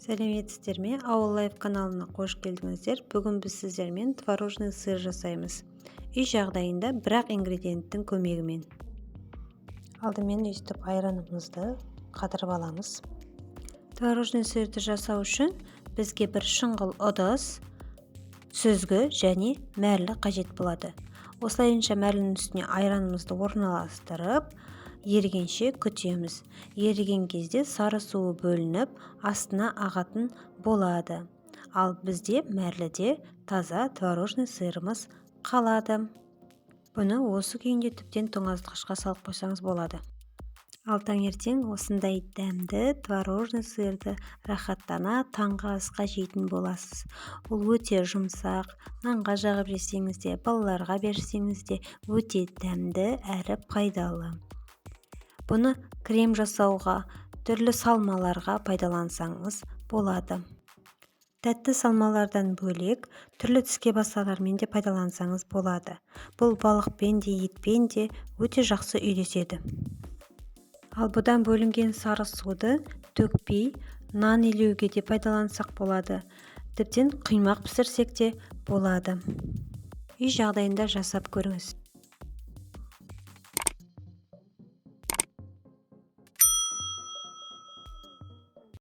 Сәлеметсіздер ме? Ауыл лайф каналына қош келдіңіздер. Бүгін біз сіздермен творожный сыр жасаймыз. Үй жағдайында бірақ ингредиенттің көмегімен. Алдымен өстіп айранымызды қатырып аламыз. Творожный сырды жасау үшін бізге бір шұңғыл ыдыс, сүзгі және мәрлі қажет болады. Осылайынша мәрлінің үстіне айранымызды орналастырып, ерігенше күтеміз. Еріген кезде сары суы бөлініп, астына ағатын болады. Ал бізде мәрліде таза творожный сырымыз қалады. Бұны осы күйінде тіптен тоңазытқышқа салып қойсаңыз болады. Ал таңертең осындай дәмді творожный сырды рахаттана таңғы асқа жейтін боласыз. Ол өте жұмсақ, нанға жағып жесеңіз де, балаларға берсеңіз де өте дәмді әрі пайдалы. Бұны крем жасауға, түрлі салмаларға пайдалансаңыз болады. Тәтті салмалардан бөлек түрлі тіске басарлармен де пайдалансаңыз болады. Бұл балықпен де, етпен де өте жақсы үйлеседі. Ал бұдан бөлінген сары суды төкпей, нан илеуге де пайдалансақ болады. Тіптен құймақ пісірсек те болады. Үй жағдайында жасап көріңіз.